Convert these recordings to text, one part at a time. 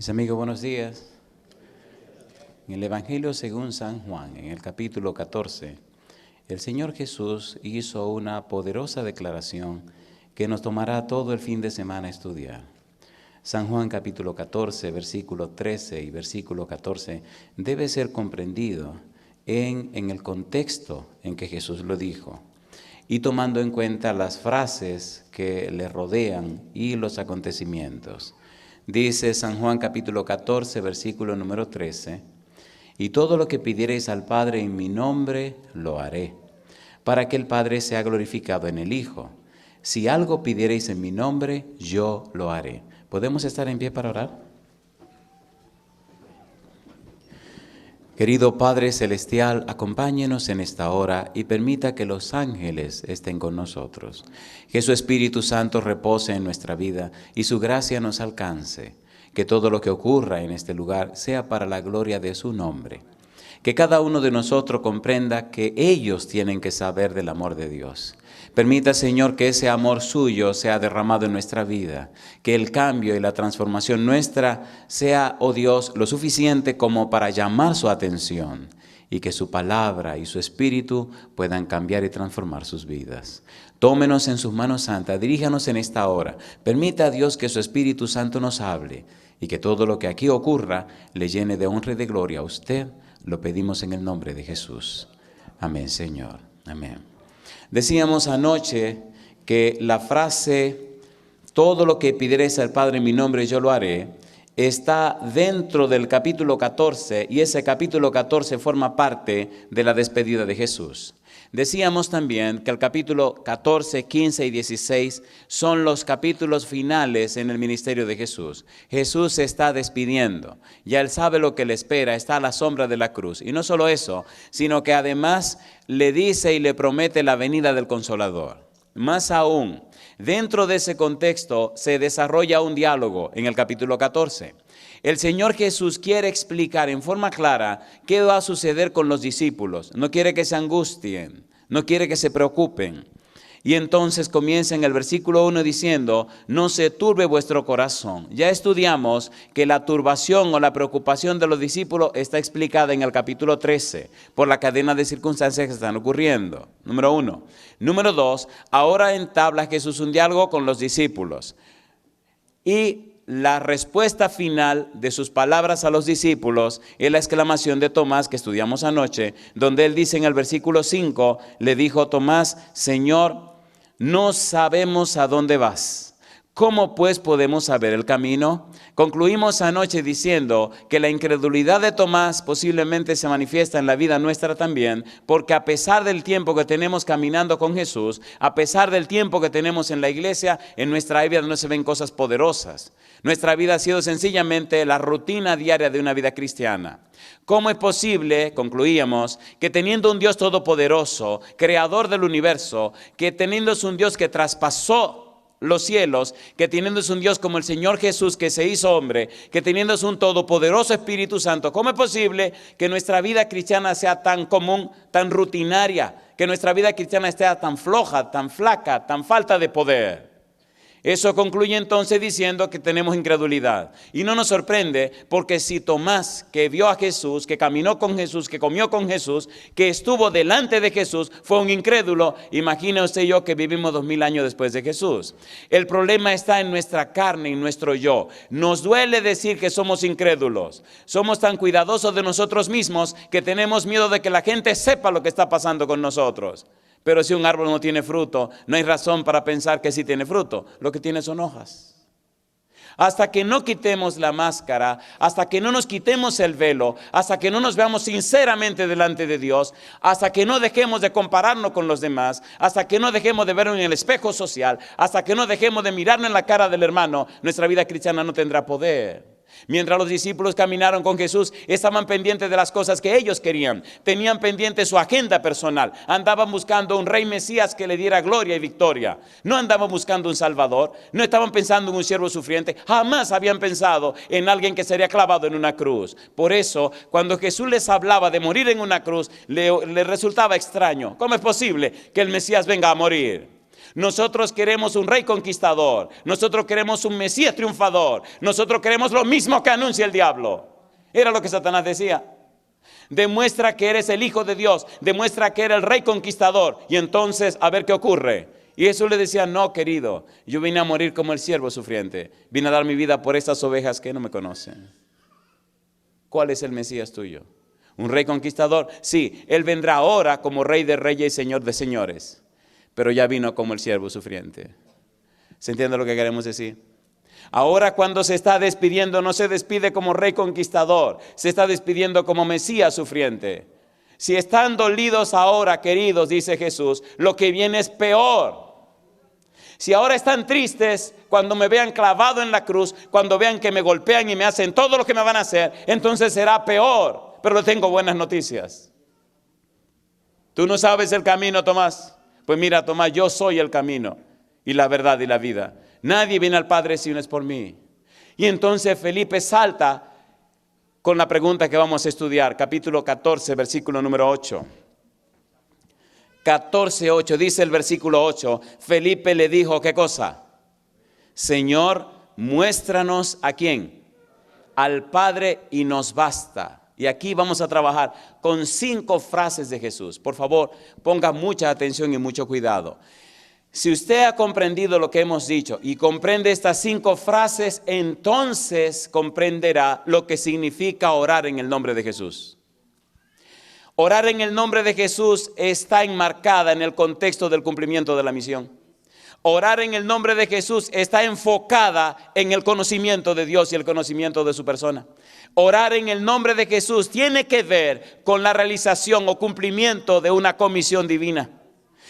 Mis amigos, buenos días. En el Evangelio según San Juan, en el capítulo 14, el Señor Jesús hizo una poderosa declaración que nos tomará todo el fin de semana estudiar. San Juan capítulo 14, versículo 13 y versículo 14 debe ser comprendido en el contexto en que Jesús lo dijo y tomando en cuenta las frases que le rodean y los acontecimientos. Dice San Juan capítulo 14, versículo número 13, y todo lo que pidiereis al Padre en mi nombre, lo haré, para que el Padre sea glorificado en el Hijo. Si algo pidiereis en mi nombre, yo lo haré. ¿Podemos estar en pie para orar? Querido Padre Celestial, acompáñenos en esta hora y permita que los ángeles estén con nosotros. Que su Espíritu Santo repose en nuestra vida y su gracia nos alcance. Que todo lo que ocurra en este lugar sea para la gloria de su nombre. Que cada uno de nosotros comprenda que ellos tienen que saber del amor de Dios. Permita, Señor, que ese amor suyo sea derramado en nuestra vida, que el cambio y la transformación nuestra sea, oh Dios, lo suficiente como para llamar su atención y que su palabra y su espíritu puedan cambiar y transformar sus vidas. Tómenos en sus manos santas, diríjanos en esta hora. Permita a Dios que su Espíritu Santo nos hable y que todo lo que aquí ocurra le llene de honra y de gloria a usted. Lo pedimos en el nombre de Jesús. Amén, Señor. Amén. Decíamos anoche que la frase, todo lo que pidiereis al Padre en mi nombre, yo lo haré, está dentro del capítulo 14 y ese capítulo 14 forma parte de la despedida de Jesús. Decíamos también que el capítulo 14, 15 y 16 son los capítulos finales en el ministerio de Jesús. Jesús se está despidiendo, ya Él sabe lo que le espera, está a la sombra de la cruz. Y no solo eso, sino que además le dice y le promete la venida del Consolador. Más aún, dentro de ese contexto se desarrolla un diálogo en el capítulo 14. El Señor Jesús quiere explicar en forma clara qué va a suceder con los discípulos. No quiere que se angustien, no quiere que se preocupen. Y entonces comienza en el versículo 1 diciendo, no se turbe vuestro corazón. Ya estudiamos que la turbación o la preocupación de los discípulos está explicada en el capítulo 13 por la cadena de circunstancias que están ocurriendo. Número 1. Número 2, ahora entabla Jesús un diálogo con los discípulos. Y la respuesta final de sus palabras a los discípulos es la exclamación de Tomás que estudiamos anoche, donde él dice en el versículo 5, le dijo Tomás, Señor, no sabemos a dónde vas. ¿Cómo pues podemos saber el camino? Concluimos anoche diciendo que la incredulidad de Tomás posiblemente se manifiesta en la vida nuestra también, porque a pesar del tiempo que tenemos caminando con Jesús, a pesar del tiempo que tenemos en la iglesia, en nuestra vida no se ven cosas poderosas. Nuestra vida ha sido sencillamente la rutina diaria de una vida cristiana. ¿Cómo es posible, concluíamos, que teniendo un Dios todopoderoso, creador del universo, que teniendo un Dios que traspasó los cielos, que teniendo un Dios como el Señor Jesús que se hizo hombre, que teniendo un todopoderoso Espíritu Santo, ¿cómo es posible que nuestra vida cristiana sea tan común, tan rutinaria, que nuestra vida cristiana esté tan floja, tan flaca, tan falta de poder? Eso concluye entonces diciendo que tenemos incredulidad. Y no nos sorprende porque si Tomás, que vio a Jesús, que caminó con Jesús, que comió con Jesús, que estuvo delante de Jesús, fue un incrédulo, imagine usted y yo que vivimos 2000 años después de Jesús. El problema está en nuestra carne y nuestro yo. Nos duele decir que somos incrédulos. Somos tan cuidadosos de nosotros mismos que tenemos miedo de que la gente sepa lo que está pasando con nosotros. Pero si un árbol no tiene fruto, no hay razón para pensar que sí tiene fruto. Lo que tiene son hojas. Hasta que no quitemos la máscara, hasta que no nos quitemos el velo, hasta que no nos veamos sinceramente delante de Dios, hasta que no dejemos de compararnos con los demás, hasta que no dejemos de vernos en el espejo social, hasta que no dejemos de mirarnos en la cara del hermano, nuestra vida cristiana no tendrá poder. Mientras los discípulos caminaron con Jesús, estaban pendientes de las cosas que ellos querían. Tenían pendiente su agenda personal. Andaban buscando un rey Mesías que le diera gloria y victoria. No andaban buscando un Salvador. No estaban pensando en un siervo sufriente. Jamás habían pensado en alguien que sería clavado en una cruz. Por eso, cuando Jesús les hablaba de morir en una cruz, le resultaba extraño. ¿Cómo es posible que el Mesías venga a morir? Nosotros queremos un rey conquistador. Nosotros queremos un Mesías triunfador. Nosotros queremos lo mismo que anuncia el diablo. Era lo que Satanás decía. Demuestra que eres el Hijo de Dios. Demuestra que eres el rey conquistador. Y entonces, a ver qué ocurre. Y Jesús le decía, no, querido, yo vine a morir como el siervo sufriente. Vine a dar mi vida por estas ovejas que no me conocen. ¿Cuál es el Mesías tuyo? ¿Un rey conquistador? Sí, Él vendrá ahora como Rey de reyes y Señor de señores. Pero ya vino como el siervo sufriente. ¿Se entiende lo que queremos decir? Ahora cuando se está despidiendo, no se despide como rey conquistador, se está despidiendo como Mesías sufriente. Si están dolidos ahora, queridos, dice Jesús, lo que viene es peor. Si ahora están tristes, cuando me vean clavado en la cruz, cuando vean que me golpean y me hacen todo lo que me van a hacer, entonces será peor. Pero le tengo buenas noticias. ¿Tú no sabes el camino, Tomás? Pues mira, Tomás, yo soy el camino y la verdad y la vida. Nadie viene al Padre si no es por mí. Y entonces Felipe salta con la pregunta que vamos a estudiar. Capítulo 14, versículo número 8. 14:8, dice el versículo 8. Felipe le dijo, ¿qué cosa? Señor, muéstranos a quién. Al Padre y nos basta. Y aquí vamos a trabajar con 5 frases de Jesús. Por favor, ponga mucha atención y mucho cuidado. Si usted ha comprendido lo que hemos dicho y comprende estas 5 frases, entonces comprenderá lo que significa orar en el nombre de Jesús. Orar en el nombre de Jesús está enmarcada en el contexto del cumplimiento de la misión. Orar en el nombre de Jesús está enfocada en el conocimiento de Dios y el conocimiento de su persona. Orar en el nombre de Jesús tiene que ver con la realización o cumplimiento de una comisión divina.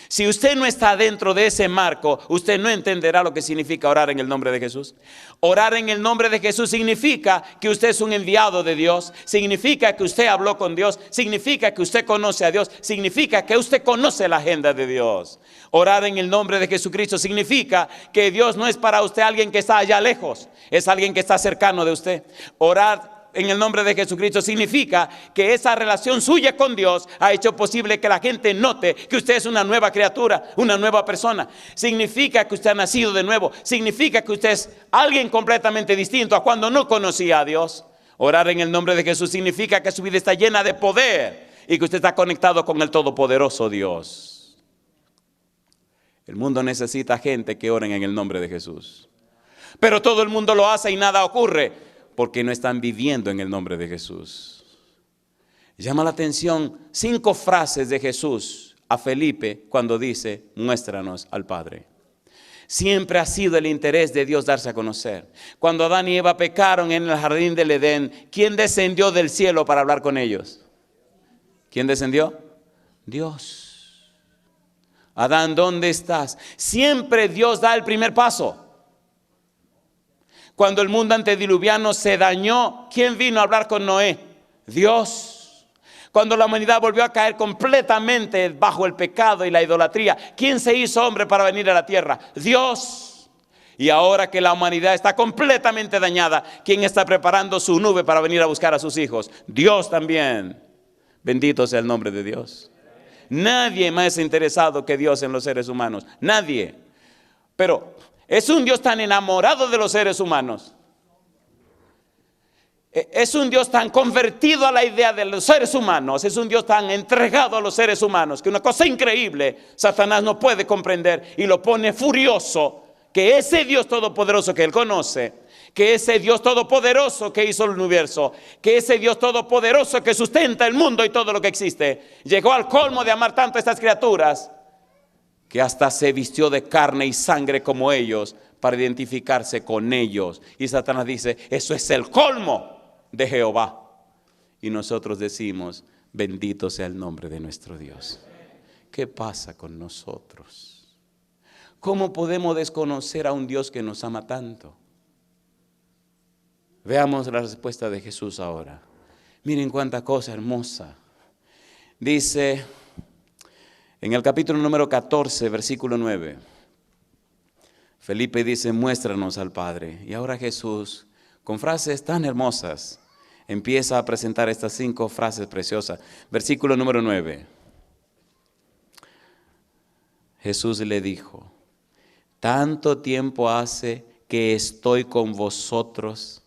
Si usted no está dentro de ese marco, usted no entenderá lo que significa orar en el nombre de Jesús. Orar en el nombre de Jesús significa que usted es un enviado de Dios, significa que usted habló con Dios, significa que usted conoce a Dios, significa que usted conoce la agenda de Dios. Orar en el nombre de Jesucristo significa que Dios no es para usted alguien que está allá lejos, es alguien que está cercano de usted. Orar en el nombre de Jesucristo significa que esa relación suya con Dios ha hecho posible que la gente note que usted es una nueva criatura, una nueva persona. Significa que usted ha nacido de nuevo. Significa que usted es alguien completamente distinto a cuando no conocía a Dios. Orar en el nombre de Jesús significa que su vida está llena de poder y que usted está conectado con el todopoderoso Dios. El mundo necesita gente que oren en el nombre de Jesús. Pero todo el mundo lo hace y nada ocurre. Porque no están viviendo en el nombre de Jesús. Llama la atención 5 frases de Jesús a Felipe cuando dice, muéstranos al Padre. Siempre ha sido el interés de Dios darse a conocer. Cuando Adán y Eva pecaron en el jardín del Edén, ¿quién descendió del cielo para hablar con ellos? ¿Quién descendió? Dios. Adán, ¿dónde estás? Siempre Dios da el primer paso. Cuando el mundo antediluviano se dañó, ¿quién vino a hablar con Noé? Dios. Cuando la humanidad volvió a caer completamente bajo el pecado y la idolatría, ¿quién se hizo hombre para venir a la tierra? Dios. Y ahora que la humanidad está completamente dañada, ¿quién está preparando su nube para venir a buscar a sus hijos? Dios también. Bendito sea el nombre de Dios. Nadie más interesado que Dios en los seres humanos. Nadie. Pero es un Dios tan enamorado de los seres humanos. Es un Dios tan convertido a la idea de los seres humanos. Es un Dios tan entregado a los seres humanos que una cosa increíble Satanás no puede comprender y lo pone furioso. Que ese Dios todopoderoso que él conoce, que ese Dios todopoderoso que hizo el universo, que ese Dios todopoderoso que sustenta el mundo y todo lo que existe, llegó al colmo de amar tanto a estas criaturas que hasta se vistió de carne y sangre como ellos para identificarse con ellos. Y Satanás dice, eso es el colmo de Jehová. Y nosotros decimos, bendito sea el nombre de nuestro Dios. ¿Qué pasa con nosotros? ¿Cómo podemos desconocer a un Dios que nos ama tanto? Veamos la respuesta de Jesús ahora. Miren cuánta cosa hermosa. Dice en el capítulo número 14, versículo 9. Felipe dice, muéstranos al Padre. Y ahora Jesús, con frases tan hermosas, empieza a presentar estas 5 frases preciosas. Versículo número 9. Jesús le dijo, tanto tiempo hace que estoy con vosotros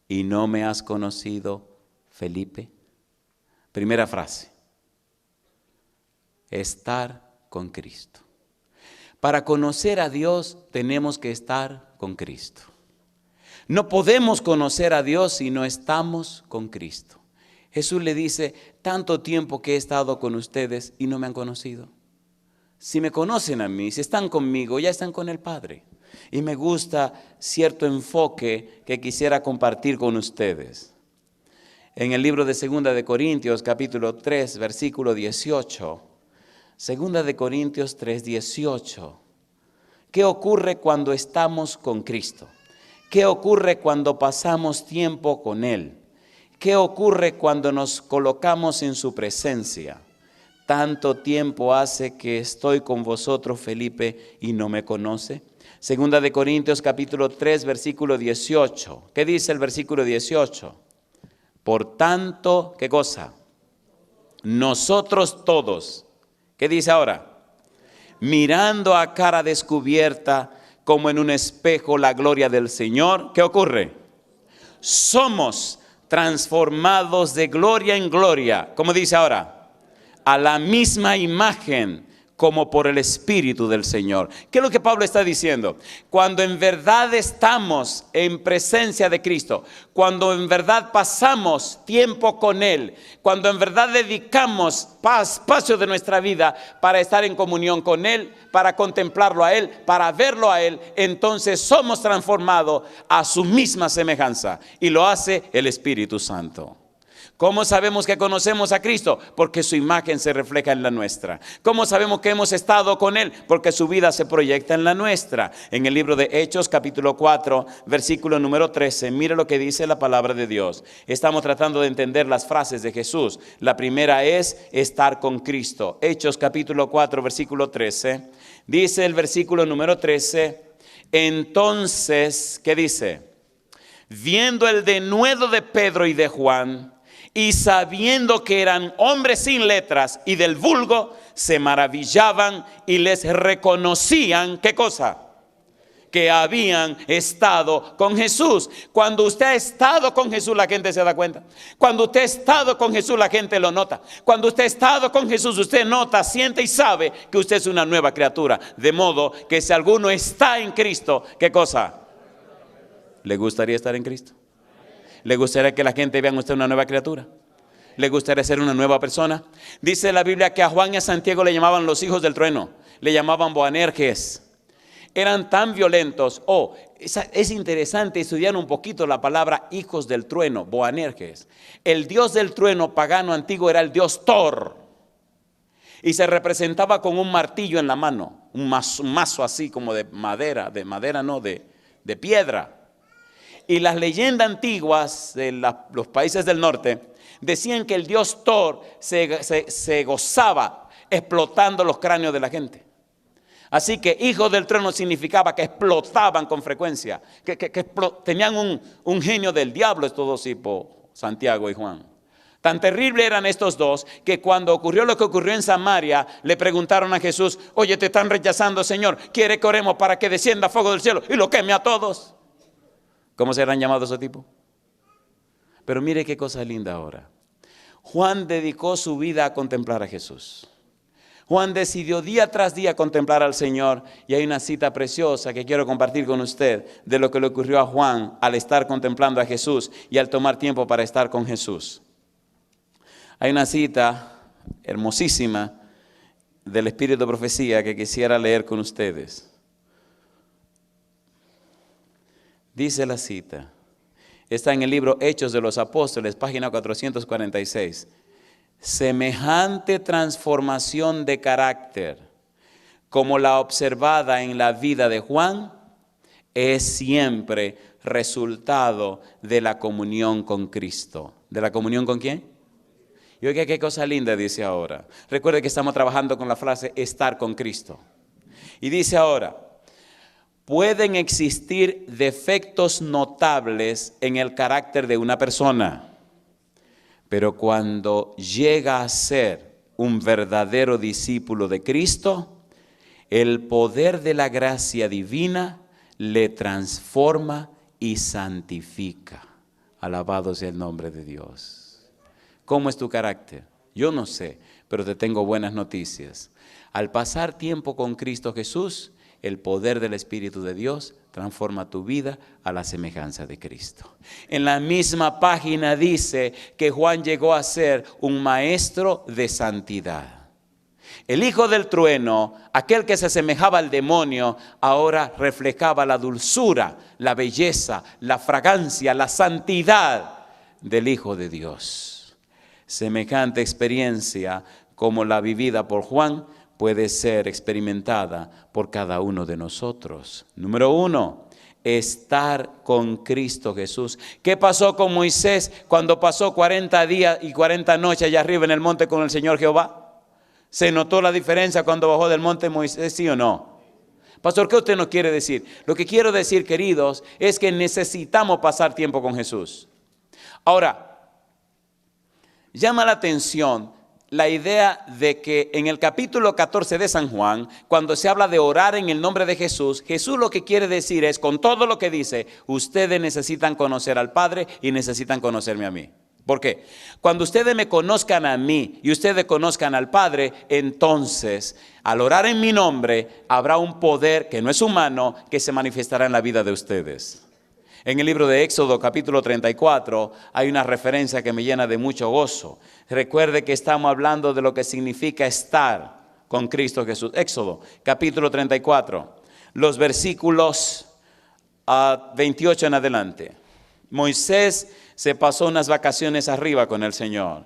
y no me has conocido, Felipe. Primera frase, estar con Cristo. Para conocer a Dios tenemos que estar con Cristo. No podemos conocer a Dios si no estamos con Cristo. Jesús le dice, tanto tiempo que he estado con ustedes y no me han conocido. Si me conocen a mí, si están conmigo, ya están con el Padre. Y me gusta cierto enfoque que quisiera compartir con ustedes. En el libro de 2 de Corintios, capítulo 3, versículo 18. 2 de Corintios 3, 18. ¿Qué ocurre cuando estamos con Cristo? ¿Qué ocurre cuando pasamos tiempo con Él? ¿Qué ocurre cuando nos colocamos en su presencia? Tanto tiempo hace que estoy con vosotros, Felipe, y no me conoce. 2 de Corintios capítulo 3, versículo 18. ¿Qué dice el versículo 18? Por tanto, ¿qué cosa? Nosotros todos, ¿qué dice ahora? Mirando a cara descubierta, como en un espejo, la gloria del Señor. ¿Qué ocurre? Somos transformados de gloria en gloria. ¿Cómo dice ahora? A la misma imagen, como por el Espíritu del Señor. ¿Qué es lo que Pablo está diciendo? Cuando en verdad estamos en presencia de Cristo, cuando en verdad pasamos tiempo con Él, cuando en verdad dedicamos espacio de nuestra vida para estar en comunión con Él, para contemplarlo a Él, para verlo a Él, entonces somos transformados a su misma semejanza, y lo hace el Espíritu Santo. ¿Cómo sabemos que conocemos a Cristo? Porque su imagen se refleja en la nuestra. ¿Cómo sabemos que hemos estado con Él? Porque su vida se proyecta en la nuestra. En el libro de Hechos, capítulo 4, versículo número 13, mire lo que dice la palabra de Dios. Estamos tratando de entender las frases de Jesús. La primera es estar con Cristo. Hechos, capítulo 4, versículo 13. Dice el versículo número 13, entonces, ¿qué dice? Viendo el denuedo de Pedro y de Juan, y sabiendo que eran hombres sin letras y del vulgo, se maravillaban y les reconocían, ¿qué cosa? Que habían estado con Jesús. Cuando usted ha estado con Jesús, la gente se da cuenta. Cuando usted ha estado con Jesús, la gente lo nota. Cuando usted ha estado con Jesús, usted nota, siente y sabe que usted es una nueva criatura. De modo que si alguno está en Cristo, ¿qué cosa? ¿Le gustaría estar en Cristo? ¿Le gustaría que la gente vea en usted una nueva criatura? ¿Le gustaría ser una nueva persona? Dice la Biblia que a Juan y a Santiago le llamaban los hijos del trueno. Le llamaban Boanerges. Eran tan violentos. Es interesante estudiar un poquito la palabra hijos del trueno, Boanerges. El dios del trueno pagano antiguo era el dios Thor. Y se representaba con un martillo en la mano. Un mazo así como de madera, de piedra. Y las leyendas antiguas de los países del norte decían que el dios Thor se gozaba explotando los cráneos de la gente. Así que hijos del trueno significaba que explotaban con frecuencia, que tenían un genio del diablo, estos dos tipos, Santiago y Juan. Tan terrible eran estos dos que cuando ocurrió lo que ocurrió en Samaria, le preguntaron a Jesús, oye, te están rechazando, Señor, ¿quiere que oremos para que descienda fuego del cielo y lo queme a todos? ¿Cómo serán llamados esos tipos? Pero mire qué cosa linda ahora. Juan dedicó su vida a contemplar a Jesús. Juan decidió día tras día contemplar al Señor. Y hay una cita preciosa que quiero compartir con usted de lo que le ocurrió a Juan al estar contemplando a Jesús y al tomar tiempo para estar con Jesús. Hay una cita hermosísima del Espíritu de Profecía que quisiera leer con ustedes. Dice la cita, está en el libro Hechos de los Apóstoles, página 446. Semejante transformación de carácter como la observada en la vida de Juan es siempre resultado de la comunión con Cristo. ¿De la comunión con quién? Y oiga qué cosa linda dice ahora. Recuerde que estamos trabajando con la frase estar con Cristo. Y dice ahora, pueden existir defectos notables en el carácter de una persona, pero cuando llega a ser un verdadero discípulo de Cristo, el poder de la gracia divina le transforma y santifica. Alabado sea el nombre de Dios. ¿Cómo es tu carácter? Yo no sé, pero te tengo buenas noticias. Al pasar tiempo con Cristo Jesús, el poder del Espíritu de Dios transforma tu vida a la semejanza de Cristo. En la misma página dice que Juan llegó a ser un maestro de santidad. El hijo del trueno, aquel que se asemejaba al demonio, ahora reflejaba la dulzura, la belleza, la fragancia, la santidad del Hijo de Dios. Semejante experiencia como la vivida por Juan puede ser experimentada por cada uno de nosotros. Número 1, estar con Cristo Jesús. ¿Qué pasó con Moisés cuando pasó 40 días y 40 noches allá arriba en el monte con el Señor Jehová? ¿Se notó la diferencia cuando bajó del monte Moisés, sí o no? Pastor, ¿qué usted nos quiere decir? Lo que quiero decir, queridos, es que necesitamos pasar tiempo con Jesús. Ahora, llama la atención la idea de que en el capítulo 14 de San Juan, cuando se habla de orar en el nombre de Jesús, Jesús lo que quiere decir es, con todo lo que dice, ustedes necesitan conocer al Padre y necesitan conocerme a mí. ¿Por qué? Cuando ustedes me conozcan a mí y ustedes conozcan al Padre, entonces al orar en mi nombre habrá un poder que no es humano que se manifestará en la vida de ustedes. En el libro de Éxodo capítulo 34 hay una referencia que me llena de mucho gozo. Recuerde que estamos hablando de lo que significa estar con Cristo Jesús. Éxodo capítulo 34, los versículos 28 en adelante. Moisés se pasó unas vacaciones arriba con el Señor.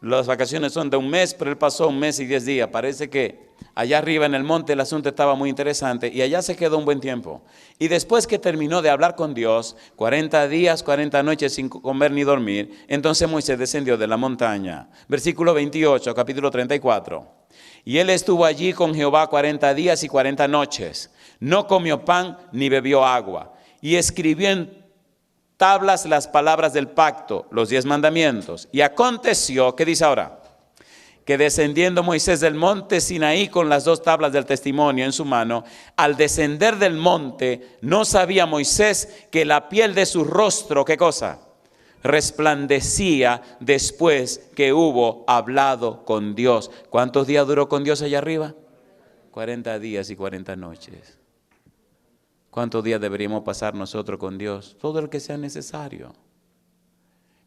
Las vacaciones son de un mes, pero él pasó 1 mes y 10 días. Parece que allá arriba en el monte el asunto estaba muy interesante y allá se quedó un buen tiempo. Y después que terminó de hablar con Dios, 40 días, 40 noches sin comer ni dormir, entonces Moisés descendió de la montaña. Versículo 28, capítulo 34. Y él estuvo allí con Jehová 40 días y 40 noches. No comió pan ni bebió agua. Y escribió en tablas las palabras del pacto, los 10 mandamientos. Y aconteció, ¿qué dice ahora? Que descendiendo Moisés del monte Sinaí con las 2 tablas del testimonio en su mano, al descender del monte, no sabía Moisés que la piel de su rostro, ¿qué cosa? Resplandecía después que hubo hablado con Dios. ¿Cuántos días duró con Dios allá arriba? 40 días y 40 noches. ¿Cuántos días deberíamos pasar nosotros con Dios? Todo el que sea necesario.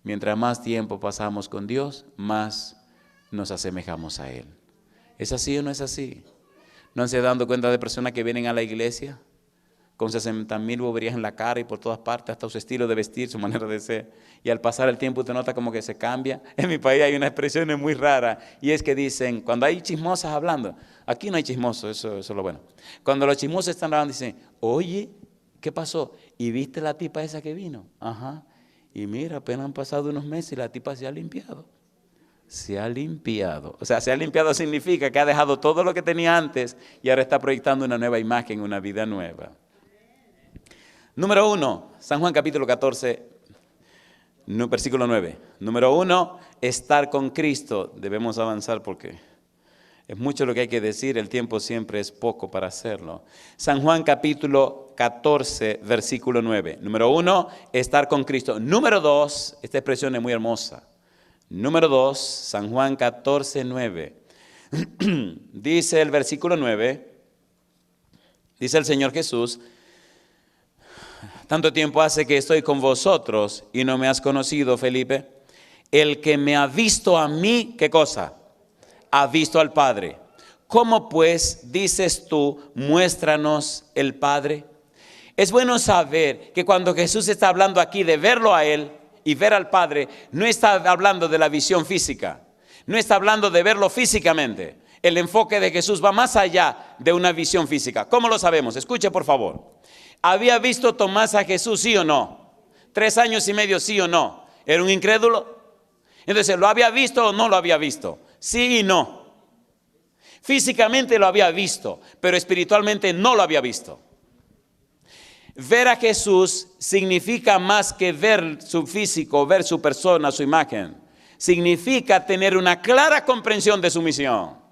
Mientras más tiempo pasamos con Dios, más nos asemejamos a Él. ¿Es así o no es así? ¿No se dan cuenta de personas que vienen a la iglesia con 60,000 boberías en la cara y por todas partes, hasta su estilo de vestir, su manera de ser? Y al pasar el tiempo usted nota como que se cambia. En mi país hay una expresión muy rara y es que dicen, cuando hay chismosas hablando, aquí no hay chismosos, eso es lo bueno. Cuando los chismosos están hablando dicen, oye, ¿qué pasó? ¿Y viste la tipa esa que vino? Ajá. Y mira, apenas han pasado unos meses y la tipa se ha limpiado. Se ha limpiado. O sea, se ha limpiado significa que ha dejado todo lo que tenía antes y ahora está proyectando una nueva imagen, una vida nueva. Número 1, San Juan capítulo 14, versículo 9. Número 1, estar con Cristo. Debemos avanzar porque es mucho lo que hay que decir, el tiempo siempre es poco para hacerlo. San Juan capítulo 14, versículo 9. Número 1, estar con Cristo. Número 2, esta expresión es muy hermosa. Número 2, San Juan 14, 9. Dice el versículo 9, dice el Señor Jesús, tanto tiempo hace que estoy con vosotros y no me has conocido, Felipe. El que me ha visto a mí, ¿qué cosa? Ha visto al Padre. ¿Cómo pues dices tú, muéstranos el Padre? Es bueno saber que cuando Jesús está hablando aquí de verlo a Él y ver al Padre, no está hablando de la visión física, no está hablando de verlo físicamente. El enfoque de Jesús va más allá de una visión física. ¿Cómo lo sabemos? Escuche por favor. ¿Había visto Tomás a Jesús, sí o no? 3 años y medio, sí o no. ¿Era un incrédulo? Entonces, ¿lo había visto o no lo había visto? Sí y no. Físicamente lo había visto, pero espiritualmente no lo había visto. Ver a Jesús significa más que ver su físico, ver su persona, su imagen. Significa tener una clara comprensión de su misión.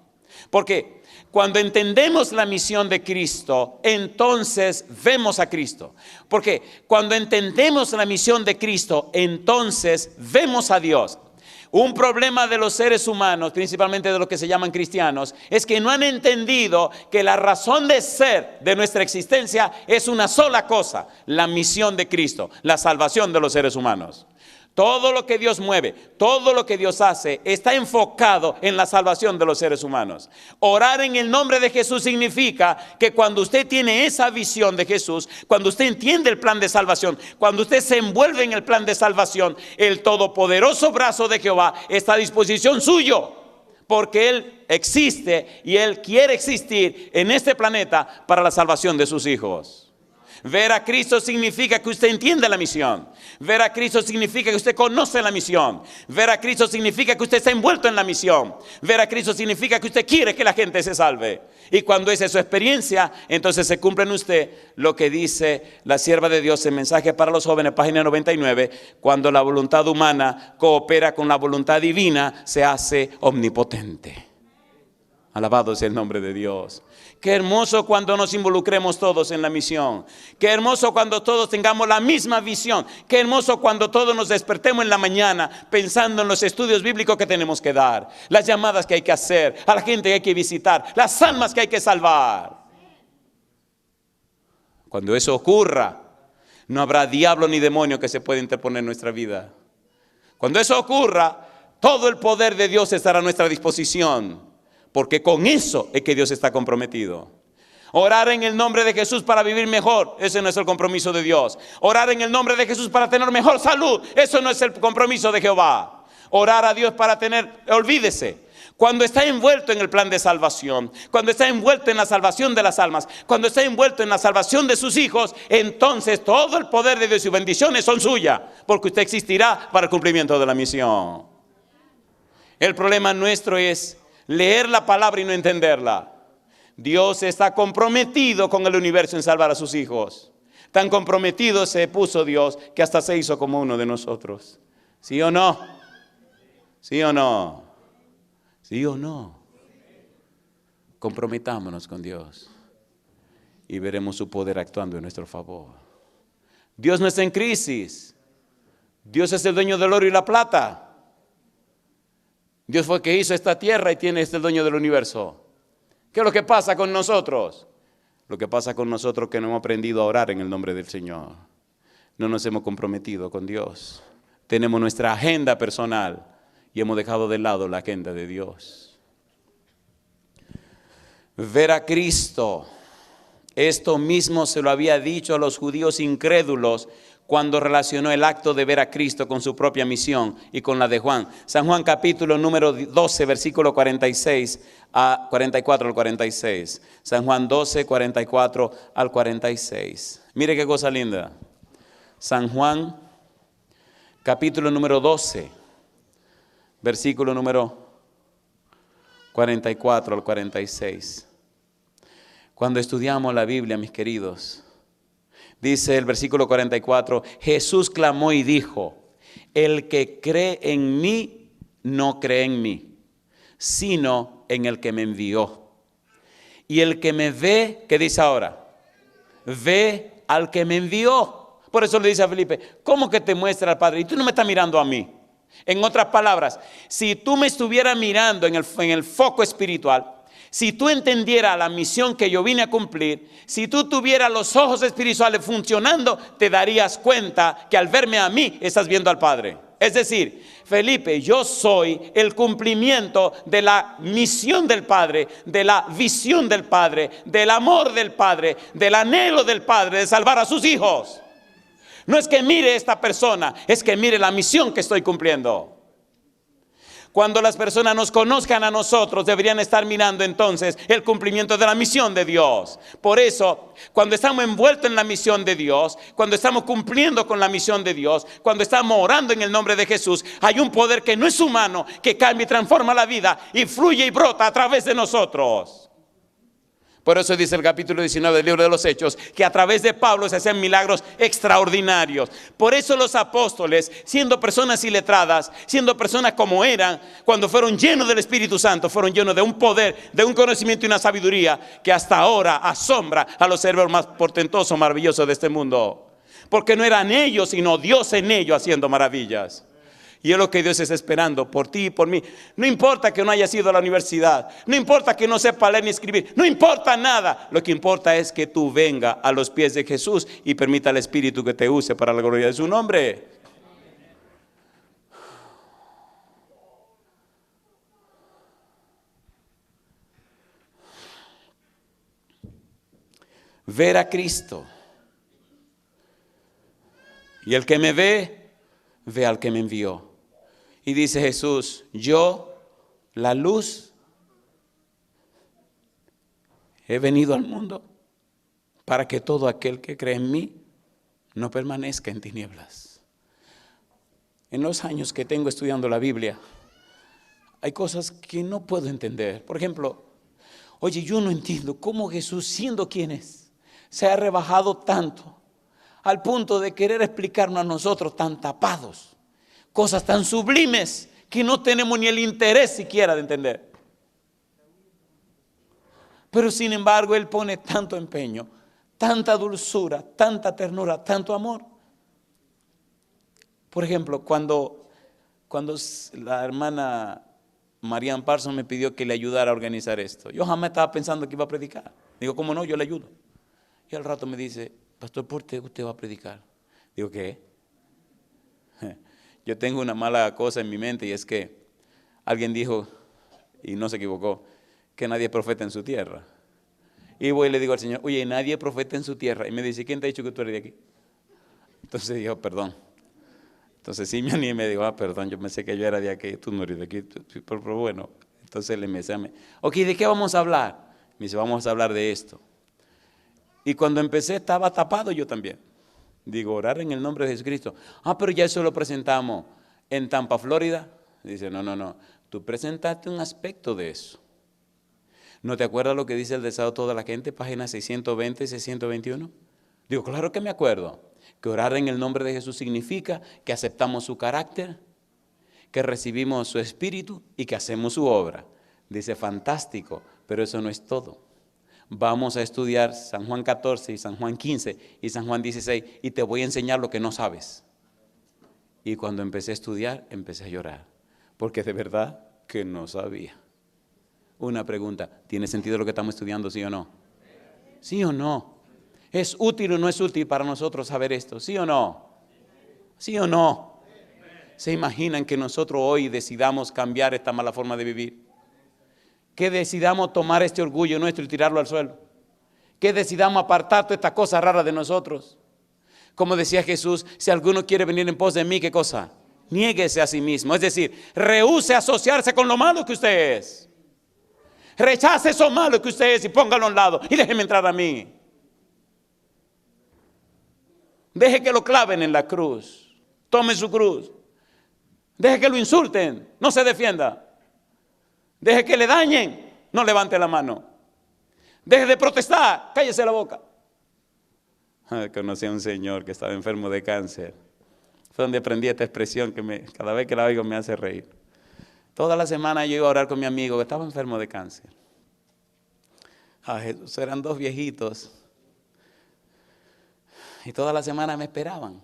Porque Cuando entendemos la misión de Cristo, entonces vemos a Cristo. Porque cuando entendemos la misión de Cristo, entonces vemos a Dios. Un problema de los seres humanos, principalmente de los que se llaman cristianos, es que no han entendido que la razón de ser de nuestra existencia es una sola cosa: la misión de Cristo, la salvación de los seres humanos. Todo lo que Dios mueve, todo lo que Dios hace, está enfocado en la salvación de los seres humanos. Orar en el nombre de Jesús significa que cuando usted tiene esa visión de Jesús, cuando usted entiende el plan de salvación, cuando usted se envuelve en el plan de salvación, el todopoderoso brazo de Jehová está a disposición suyo, porque Él existe y Él quiere existir en este planeta para la salvación de sus hijos. Ver a Cristo significa que usted entiende la misión. Ver a Cristo significa que usted conoce la misión. Ver a Cristo significa que usted está envuelto en la misión. Ver a Cristo significa que usted quiere que la gente se salve. Y cuando esa es su experiencia, entonces se cumple en usted lo que dice la sierva de Dios en Mensaje para los Jóvenes, página 99, cuando la voluntad humana coopera con la voluntad divina, se hace omnipotente. Alabado sea el nombre de Dios. Qué hermoso cuando nos involucremos todos en la misión. Qué hermoso cuando todos tengamos la misma visión. Qué hermoso cuando todos nos despertemos en la mañana pensando en los estudios bíblicos que tenemos que dar, las llamadas que hay que hacer, a la gente que hay que visitar, las almas que hay que salvar. Cuando eso ocurra, no habrá diablo ni demonio que se pueda interponer en nuestra vida. Cuando eso ocurra, todo el poder de Dios estará a nuestra disposición. Porque con eso es que Dios está comprometido. Orar en el nombre de Jesús para vivir mejor, ese no es el compromiso de Dios. Orar en el nombre de Jesús para tener mejor salud, eso no es el compromiso de Jehová. Orar a Dios para olvídese, cuando está envuelto en el plan de salvación, cuando está envuelto en la salvación de las almas, cuando está envuelto en la salvación de sus hijos, entonces todo el poder de Dios y bendiciones son suyas, porque usted existirá para el cumplimiento de la misión. El problema nuestro es leer la palabra y no entenderla. Dios está comprometido con el universo en salvar a sus hijos. Tan comprometido se puso Dios que hasta se hizo como uno de nosotros. ¿Sí o no? ¿Sí o no? ¿Sí o no? Comprometámonos con Dios y veremos su poder actuando en nuestro favor. Dios no está en crisis. Dios es el dueño del oro y la plata. Dios fue el que hizo esta tierra y tiene el dueño del universo. ¿Qué es lo que pasa con nosotros? Lo que pasa con nosotros es que no hemos aprendido a orar en el nombre del Señor. No nos hemos comprometido con Dios. Tenemos nuestra agenda personal y hemos dejado de lado la agenda de Dios. Ver a Cristo. Esto mismo se lo había dicho a los judíos incrédulos cuando relacionó el acto de ver a Cristo con su propia misión y con la de Juan. San Juan capítulo número 12, versículo 46 a 44 al 46. San Juan 12, 44 al 46. Mire qué cosa linda. San Juan capítulo número 12, versículo número 44 al 46. Cuando estudiamos la Biblia, mis queridos, dice el versículo 44, Jesús clamó y dijo, el que cree en mí, no cree en mí, sino en el que me envió. Y el que me ve, ¿qué dice ahora? Ve al que me envió. Por eso le dice a Felipe, ¿cómo que te muestra al Padre? Y tú no me estás mirando a mí. En otras palabras, si tú me estuvieras mirando en el foco espiritual, si tú entendieras la misión que yo vine a cumplir, si tú tuvieras los ojos espirituales funcionando, te darías cuenta que al verme a mí, estás viendo al Padre. Es decir, Felipe, yo soy el cumplimiento de la misión del Padre, de la visión del Padre, del amor del Padre, del anhelo del Padre de salvar a sus hijos. No es que mire esta persona, es que mire la misión que estoy cumpliendo. Cuando las personas nos conozcan a nosotros, deberían estar mirando entonces el cumplimiento de la misión de Dios. Por eso, cuando estamos envueltos en la misión de Dios, cuando estamos cumpliendo con la misión de Dios, cuando estamos orando en el nombre de Jesús, hay un poder que no es humano, que cambia y transforma la vida y fluye y brota a través de nosotros. Por eso dice el capítulo 19 del libro de los Hechos, que a través de Pablo se hacían milagros extraordinarios. Por eso los apóstoles, siendo personas iletradas, siendo personas como eran, cuando fueron llenos del Espíritu Santo, fueron llenos de un poder, de un conocimiento y una sabiduría que hasta ahora asombra a los cerebros más portentosos, maravillosos de este mundo. Porque no eran ellos, sino Dios en ellos haciendo maravillas. Y es lo que Dios está esperando por ti y por mí. No importa que no hayas ido a la universidad, no importa que no sepa leer ni escribir, no importa nada. Lo que importa es que tú vengas a los pies de Jesús y permita al Espíritu que te use para la gloria de su nombre. Ver a Cristo. Y el que me ve, ve al que me envió. Y dice Jesús, yo, la luz, he venido al mundo para que todo aquel que cree en mí no permanezca en tinieblas. En los años que tengo estudiando la Biblia, hay cosas que no puedo entender. Por ejemplo, oye, yo no entiendo cómo Jesús, siendo quien es, se ha rebajado tanto al punto de querer explicarnos a nosotros tan tapados. Cosas tan sublimes que no tenemos ni el interés siquiera de entender. Pero sin embargo, Él pone tanto empeño, tanta dulzura, tanta ternura, tanto amor. Por ejemplo, cuando la hermana Marian Parsons me pidió que le ayudara a organizar esto, yo jamás estaba pensando que iba a predicar. Digo, ¿cómo no? Yo le ayudo. Y al rato me dice, pastor, ¿por qué usted va a predicar? Digo, ¿qué? Yo tengo una mala cosa en mi mente y es que alguien dijo, y no se equivocó, que nadie es profeta en su tierra. Y voy y le digo al Señor, oye, nadie es profeta en su tierra. Y me dice, ¿quién te ha dicho que tú eres de aquí? Entonces dijo, perdón. Entonces sí me animé, digo, perdón, yo pensé que yo era de aquí, tú no eres de aquí, pero bueno. Entonces le empecé a ok, ¿de qué vamos a hablar? Me dice, vamos a hablar de esto. Y cuando empecé estaba tapado yo también. Digo, orar en el nombre de Jesucristo. Pero ya eso lo presentamos en Tampa, Florida. Dice, no, tú presentaste un aspecto de eso. ¿No te acuerdas lo que dice el deseo de toda la gente? Páginas 620 y 621. Digo, claro que me acuerdo. Que orar en el nombre de Jesús significa que aceptamos su carácter, que recibimos su espíritu y que hacemos su obra. Dice, fantástico, pero eso no es todo. Vamos a estudiar San Juan 14 y San Juan 15 y San Juan 16 y te voy a enseñar lo que no sabes. Y cuando empecé a estudiar, empecé a llorar, porque de verdad que no sabía. Una pregunta, ¿tiene sentido lo que estamos estudiando, sí o no? ¿Sí o no? ¿Es útil o no es útil para nosotros saber esto? ¿Sí o no? ¿Sí o no? ¿Se imaginan que nosotros hoy decidamos cambiar esta mala forma de vivir? Que decidamos tomar este orgullo nuestro y tirarlo al suelo. Que decidamos apartar toda esta cosa rara de nosotros. Como decía Jesús, si alguno quiere venir en pos de mí, ¿qué cosa? Niéguese a sí mismo. Es decir, rehúse a asociarse con lo malo que usted es. Rechace eso malo que usted es y póngalo a un lado y déjeme entrar a mí. Deje que lo claven en la cruz. Tome su cruz. Deje que lo insulten. No se defienda. Deje que le dañen, no levante la mano. Deje de protestar, cállese la boca. Conocí a un señor que estaba enfermo de cáncer. Fue donde aprendí esta expresión que cada vez que la oigo me hace reír. Toda la semana yo iba a orar con mi amigo que estaba enfermo de cáncer. Jesús, eran dos viejitos. Y toda la semana me esperaban.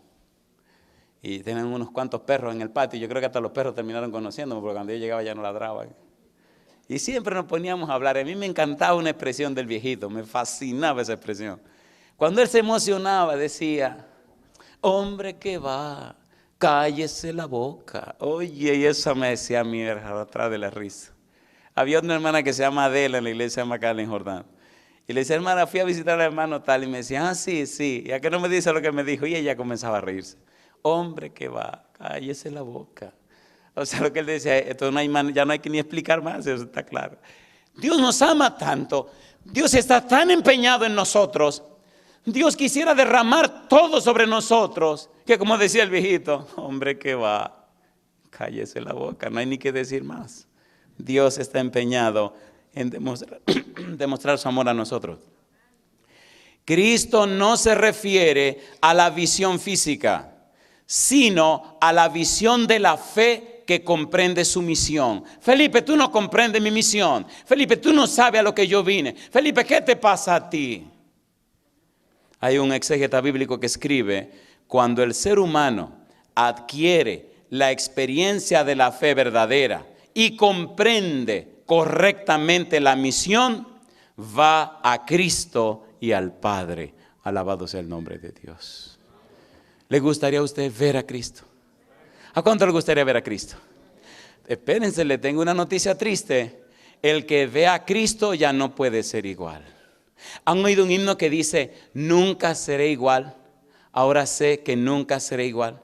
Y tenían unos cuantos perros en el patio. Yo creo que hasta los perros terminaron conociéndome porque cuando yo llegaba ya no ladraban. Y siempre nos poníamos a hablar. A mí me encantaba una expresión del viejito, me fascinaba esa expresión. Cuando él se emocionaba decía, hombre que va, cállese la boca. Oye, y eso me decía a mí atrás de la risa. Había una hermana que se llama Adela en la iglesia de Macala en Jordán. Y le decía, hermana, fui a visitar al hermano tal. Y me decía, sí. ¿Y a qué no me dice lo que me dijo? Y ella comenzaba a reírse. Hombre que va, cállese la boca. O sea, lo que él decía, esto no hay ya no hay que ni explicar más, eso está claro. Dios nos ama tanto, Dios está tan empeñado en nosotros, Dios quisiera derramar todo sobre nosotros, que como decía el viejito, hombre que va, cállese la boca, no hay ni que decir más. Dios está empeñado en demostrar su amor a nosotros. Cristo no se refiere a la visión física, sino a la visión de la fe que comprende su misión. Felipe, tú no comprendes mi misión. Felipe, tú no sabes a lo que yo vine. Felipe, ¿qué te pasa a ti? Hay un exégeta bíblico que escribe: cuando el ser humano adquiere la experiencia de la fe verdadera y comprende correctamente la misión, va a Cristo y al Padre. Alabado sea el nombre de Dios. ¿Le gustaría a usted ver a Cristo? ¿A cuánto le gustaría ver a Cristo? Espérense, le tengo una noticia triste. El que ve a Cristo ya no puede ser igual. ¿Han oído un himno que dice: nunca seré igual? Ahora sé que nunca seré igual.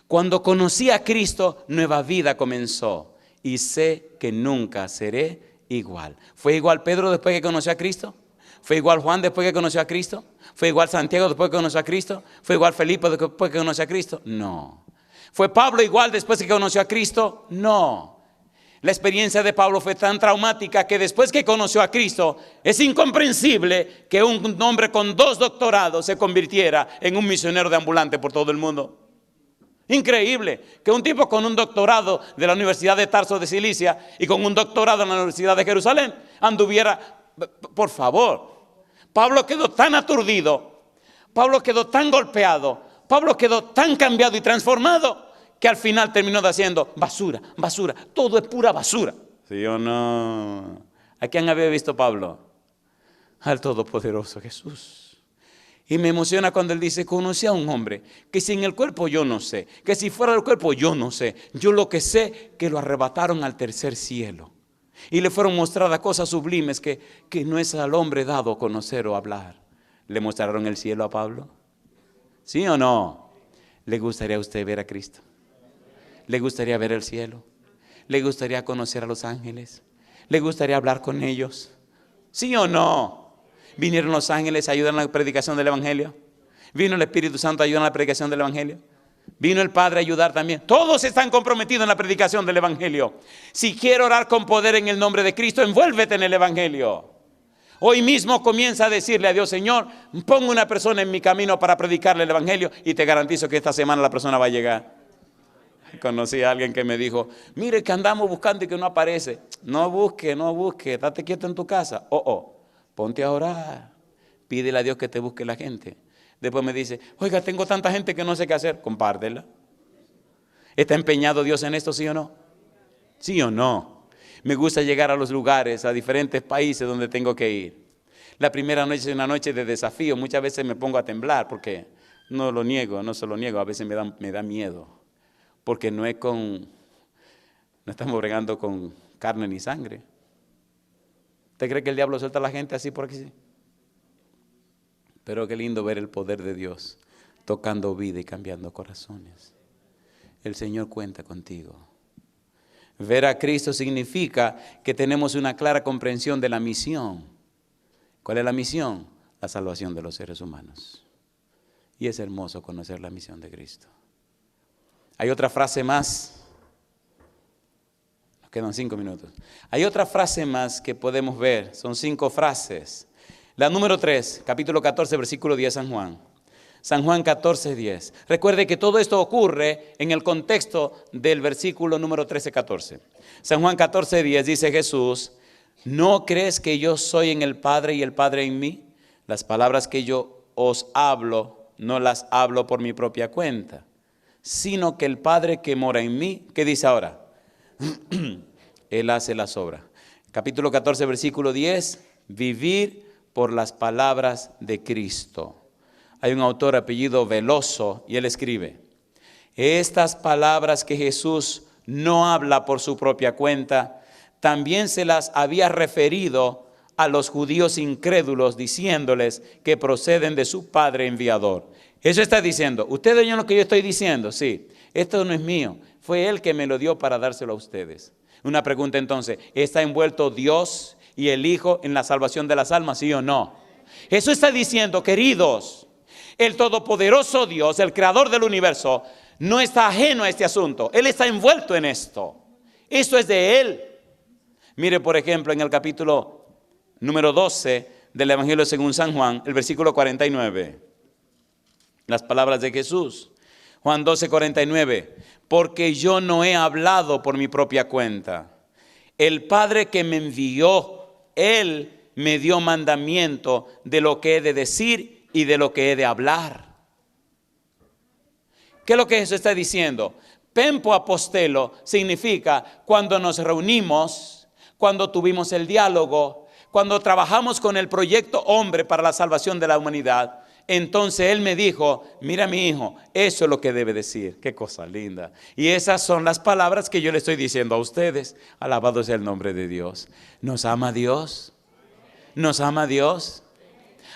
Cuando conocí a Cristo, nueva vida comenzó y sé que nunca seré igual. ¿Fue igual Pedro después que conoció a Cristo? ¿Fue igual Juan después que conoció a Cristo? ¿Fue igual Santiago después que conoció a Cristo? ¿Fue igual Felipe después que conoció a Cristo? No. ¿Fue Pablo igual después que conoció a Cristo? No. La experiencia de Pablo fue tan traumática que después que conoció a Cristo, es incomprensible que un hombre con 2 doctorados se convirtiera en un misionero de ambulante por todo el mundo. Increíble que un tipo con un doctorado de la Universidad de Tarso de Cilicia y con un doctorado en la Universidad de Jerusalén anduviera. Por favor, Pablo quedó tan aturdido, Pablo quedó tan golpeado, Pablo quedó tan cambiado y transformado que al final terminó diciendo: basura, basura, todo es pura basura. ¿Sí o no? ¿A quién había visto Pablo? Al Todopoderoso Jesús. Y me emociona cuando él dice: conocí a un hombre que sin el cuerpo yo no sé, que si fuera del cuerpo yo no sé. Yo lo que sé que lo arrebataron al tercer cielo. Y le fueron mostradas cosas sublimes que no es al hombre dado conocer o hablar. ¿Le mostraron el cielo a Pablo? ¿Sí o no? ¿Le gustaría a usted ver a Cristo? ¿Le gustaría ver el cielo? ¿Le gustaría conocer a los ángeles? ¿Le gustaría hablar con ellos? ¿Sí o no? ¿Vinieron los ángeles a ayudar en la predicación del Evangelio? ¿Vino el Espíritu Santo a ayudar en la predicación del Evangelio? ¿Vino el Padre a ayudar también? Todos están comprometidos en la predicación del Evangelio. Si quiero orar con poder en el nombre de Cristo, envuélvete en el Evangelio. Hoy mismo comienza a decirle a Dios: Señor, pongo una persona en mi camino para predicarle el Evangelio, y te garantizo que esta semana la persona va a llegar. Conocí a alguien que me dijo: mire que andamos buscando y que no aparece. No busque, date quieto en tu casa. Ponte a orar, pídele a Dios que te busque la gente. Después me dice: oiga, tengo tanta gente que no sé qué hacer. Compártela. ¿Está empeñado Dios en esto, sí o no? ¿Sí o no? Me gusta llegar a los lugares, a diferentes países donde tengo que ir. La primera noche es una noche de desafío. Muchas veces me pongo a temblar porque no se lo niego, a veces me da miedo. Porque no estamos bregando con carne ni sangre. ¿Usted cree que el diablo suelta a la gente así por aquí? Pero qué lindo ver el poder de Dios tocando vida y cambiando corazones. El Señor cuenta contigo. Ver a Cristo significa que tenemos una clara comprensión de la misión. ¿Cuál es la misión? La salvación de los seres humanos. Y es hermoso conocer la misión de Cristo. Hay otra frase más. Nos quedan 5 minutos. Hay otra frase más que podemos ver. Son 5 frases. La número 3, capítulo 14, versículo 10, San Juan. San Juan 14, 10. Recuerde que todo esto ocurre en el contexto del versículo número 13, 14. San Juan 14, 10 dice Jesús: ¿no crees que yo soy en el Padre y el Padre en mí? Las palabras que yo os hablo, no las hablo por mi propia cuenta, sino que el Padre que mora en mí, ¿qué dice ahora? Él hace las obras. Capítulo 14, versículo 10, vivir por las palabras de Cristo. Hay un autor apellido Veloso y él escribe: estas palabras que Jesús no habla por su propia cuenta, también se las había referido a los judíos incrédulos, diciéndoles que proceden de su Padre enviador. Eso está diciendo: ¿ustedes oyen lo que yo estoy diciendo? Sí, esto no es mío, fue Él que me lo dio para dárselo a ustedes. Una pregunta entonces: ¿está envuelto Dios y el Hijo en la salvación de las almas, sí o no? Eso está diciendo, queridos, el todopoderoso Dios, el creador del universo, no está ajeno a este asunto. Él está envuelto en esto. Esto es de Él. Mire, por ejemplo, en el capítulo número 12 del Evangelio según San Juan, el versículo 49. Las palabras de Jesús. Juan 12, 49. Porque yo no he hablado por mi propia cuenta. El Padre que me envió, Él me dio mandamiento de lo que he de decir y de lo que he de hablar. ¿Qué es lo que Jesús está diciendo? Pempo apostelo significa cuando nos reunimos, cuando tuvimos el diálogo, cuando trabajamos con el proyecto Hombre para la salvación de la humanidad. Entonces Él me dijo, mira mi hijo, eso es lo que debe decir. Qué cosa linda. Y esas son las palabras que yo le estoy diciendo a ustedes. Alabado sea el nombre de Dios. ¿Nos ama Dios? ¿Nos ama Dios?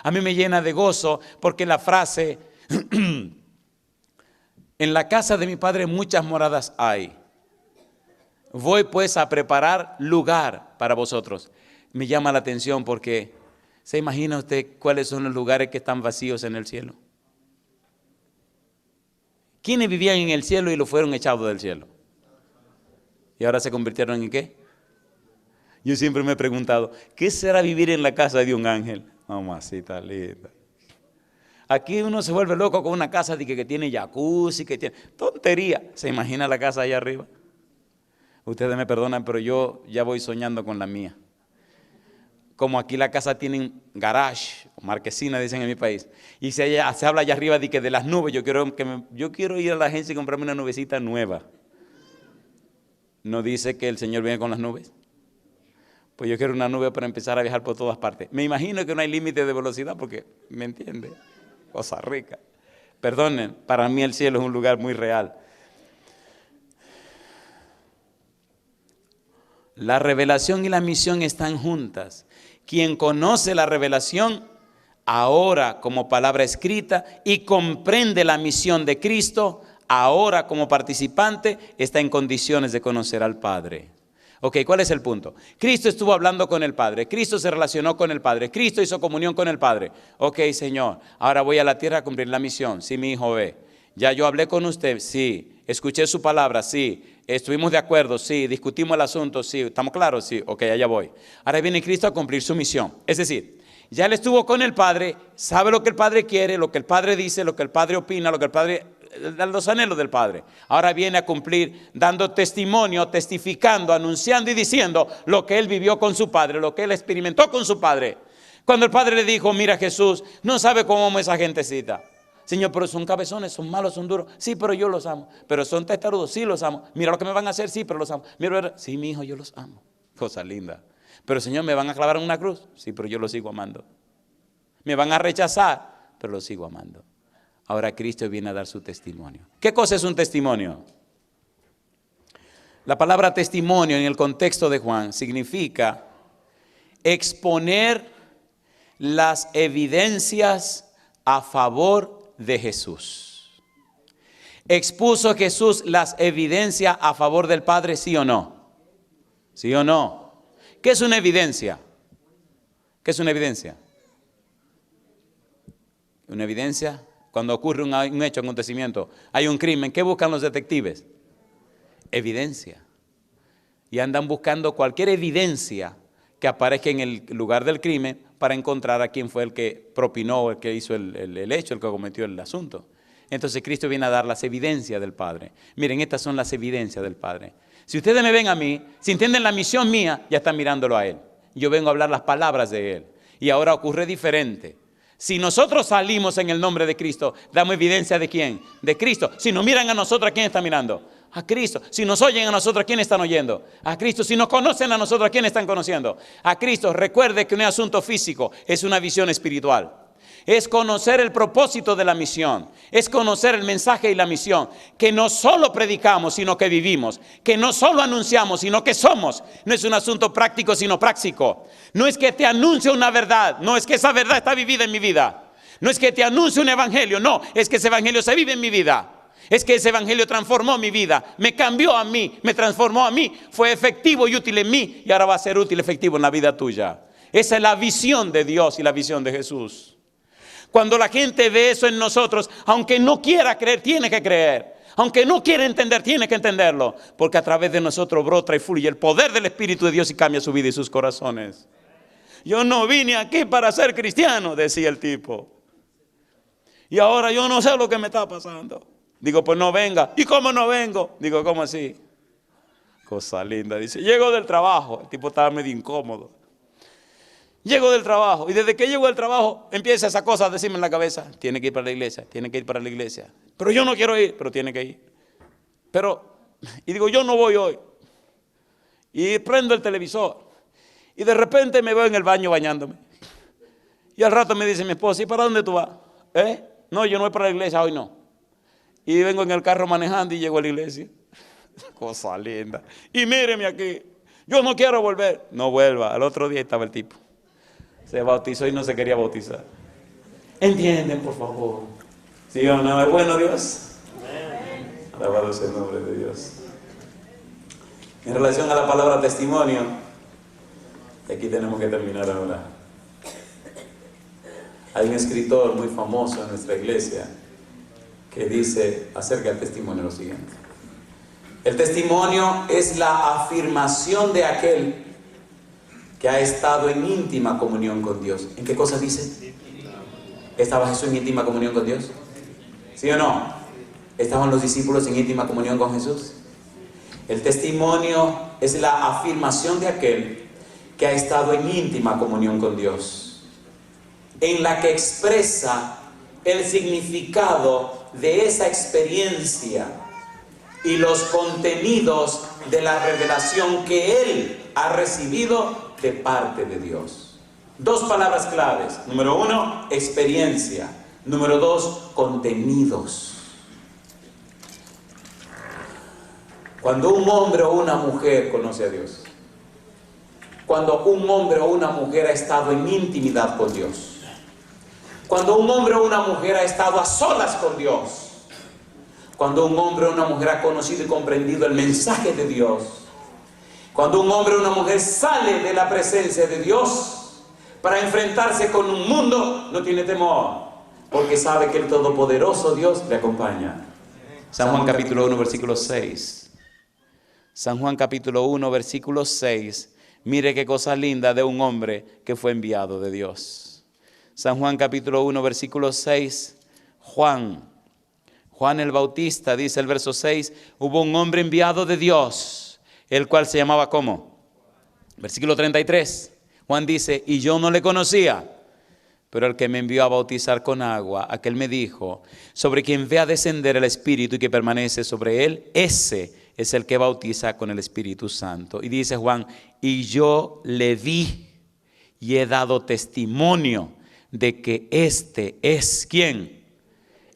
A mí me llena de gozo porque la frase, en la casa de mi Padre muchas moradas hay. Voy pues a preparar lugar para vosotros. Me llama la atención porque ¿se imagina usted cuáles son los lugares que están vacíos en el cielo? ¿Quiénes vivían en el cielo y lo fueron echados del cielo? ¿Y ahora se convirtieron en qué? Yo siempre me he preguntado, ¿qué será vivir en la casa de un ángel? Mamacita linda. Aquí uno se vuelve loco con una casa que tiene jacuzzi, que tiene tontería. ¿Se imagina la casa allá arriba? Ustedes me perdonan, pero yo ya voy soñando con la mía. Como aquí la casa tienen garage, o marquesina dicen en mi país, y se habla allá arriba de las nubes. Yo quiero ir a la agencia y comprarme una nubecita nueva. ¿No dice que el Señor viene con las nubes? Pues yo quiero una nube para empezar a viajar por todas partes. Me imagino que no hay límite de velocidad porque, ¿me entiende? Cosa rica. Perdonen, para mí el cielo es un lugar muy real. La revelación y la misión están juntas. Quien conoce la revelación ahora como palabra escrita y comprende la misión de Cristo, ahora como participante, está en condiciones de conocer al Padre. Ok, ¿cuál es el punto? Cristo estuvo hablando con el Padre, Cristo se relacionó con el Padre, Cristo hizo comunión con el Padre. Ok, Señor, ahora voy a la tierra a cumplir la misión. Sí, mi hijo ve. Ya yo hablé con usted, sí. Escuché su palabra, sí. Estuvimos de acuerdo, sí. Discutimos el asunto, sí. ¿Estamos claros? Sí. Ok, allá voy. Ahora viene Cristo a cumplir su misión. Es decir, ya él estuvo con el Padre, sabe lo que el Padre quiere, lo que el Padre dice, lo que el Padre opina, lo que el Padre, los anhelos del Padre. Ahora viene a cumplir, dando testimonio, testificando, anunciando y diciendo lo que él vivió con su Padre, lo que él experimentó con su Padre. Cuando el Padre le dijo, mira Jesús, no sabe cómo amo esa gentecita. Señor, pero son cabezones, son malos, son duros. Sí, pero yo los amo. Pero son testarudos, sí los amo. Mira lo que me van a hacer, sí, pero los amo. Mira, sí, mi hijo, yo los amo. Cosa linda. Pero Señor, ¿me van a clavar en una cruz? Sí, pero yo los sigo amando. Me van a rechazar, pero los sigo amando. Ahora Cristo viene a dar su testimonio. ¿Qué cosa es un testimonio? La palabra testimonio en el contexto de Juan significa exponer las evidencias a favor de Jesús. ¿Expuso Jesús las evidencias a favor del Padre, sí o no? ¿Sí o no? ¿Qué es una evidencia? ¿Qué es una evidencia? Una evidencia, cuando ocurre un hecho, un acontecimiento, hay un crimen, ¿qué buscan los detectives? Evidencia. Y andan buscando cualquier evidencia que aparezca en el lugar del crimen para encontrar a quién fue el que propinó, el que hizo el hecho, el que cometió el asunto. Entonces Cristo viene a dar las evidencias del Padre. Miren, estas son las evidencias del Padre. Si ustedes me ven a mí, si entienden la misión mía, ya están mirándolo a Él. Yo vengo a hablar las palabras de Él. Y ahora ocurre diferente. Si nosotros salimos en el nombre de Cristo, damos evidencia de ¿quién? De Cristo. Si nos miran a nosotros, ¿a quién está mirando? A Cristo. Si nos oyen a nosotros, ¿a quién están oyendo? A Cristo. Si nos conocen a nosotros, ¿a quién están conociendo? A Cristo. Recuerde que no es asunto físico, es una visión espiritual. Es conocer el propósito de la misión. Es conocer el mensaje y la misión. Que no solo predicamos, sino que vivimos. Que no solo anunciamos, sino que somos. No es un asunto práctico, sino práctico. No es que te anuncie una verdad. No es que esa verdad está vivida en mi vida. No es que te anuncie un evangelio. No, es que ese evangelio se vive en mi vida. Es que ese evangelio transformó mi vida. Me cambió a mí, me transformó a mí. Fue efectivo y útil en mí. Y ahora va a ser útil y efectivo en la vida tuya. Esa es la visión de Dios y la visión de Jesús. Cuando la gente ve eso en nosotros, aunque no quiera creer, tiene que creer. Aunque no quiere entender, tiene que entenderlo. Porque a través de nosotros brota y fluye el poder del Espíritu de Dios y cambia su vida y sus corazones. Yo no vine aquí para ser cristiano, decía el tipo. Y ahora yo no sé lo que me está pasando. Digo, pues no venga. ¿Y cómo no vengo? Digo, ¿cómo así? Cosa linda. Dice, llego del trabajo. El tipo estaba medio incómodo. Llego del trabajo. Y desde que llego del trabajo, empieza esa cosa a decirme en la cabeza. Tiene que ir para la iglesia, tiene que ir para la iglesia. Pero yo no quiero ir, pero tiene que ir. Y digo, yo no voy hoy. Y prendo el televisor. Y de repente me veo en el baño bañándome. Y al rato me dice mi esposa, ¿y para dónde tú vas? No, yo no voy para la iglesia, hoy no. Y vengo en el carro manejando y llego a la iglesia. Cosa linda. Y míreme aquí, yo no quiero volver. No vuelva. Al otro día estaba el tipo. Se bautizó y no se quería bautizar. ¿Entienden, por favor? ¿Sí o no? ¿Es bueno Dios? Alabado sea el nombre de Dios. En relación a la palabra testimonio, aquí tenemos que terminar ahora. Hay un escritor muy famoso en nuestra iglesia que dice acerca del testimonio lo siguiente. El testimonio es la afirmación de aquel que ha estado en íntima comunión con Dios. ¿En qué cosa dice? ¿Estaba Jesús en íntima comunión con Dios? ¿Sí o no? ¿Estaban los discípulos en íntima comunión con Jesús? El testimonio es la afirmación de aquel que ha estado en íntima comunión con Dios, en la que expresa el significado de esa experiencia y los contenidos de la revelación que él ha recibido de parte de Dios. Dos palabras claves. Número 1, experiencia. Número 2, contenidos. Cuando un hombre o una mujer conoce a Dios, cuando un hombre o una mujer ha estado en intimidad con Dios, cuando un hombre o una mujer ha estado a solas con Dios, cuando un hombre o una mujer ha conocido y comprendido el mensaje de Dios, cuando un hombre o una mujer sale de la presencia de Dios para enfrentarse con un mundo, no tiene temor, porque sabe que el todopoderoso Dios le acompaña. San Juan capítulo 1, versículo 6. San Juan capítulo 1, versículo 6. Mire qué cosa linda de un hombre que fue enviado de Dios. San Juan capítulo 1, versículo 6. Juan el Bautista, dice el verso 6, hubo un hombre enviado de Dios, el cual se llamaba ¿cómo? Versículo 33. Juan dice, y yo no le conocía, pero el que me envió a bautizar con agua, aquel me dijo, sobre quien ve a descender el Espíritu y que permanece sobre él, ese es el que bautiza con el Espíritu Santo. Y dice Juan, y yo le vi y he dado testimonio de que este es ¿quién?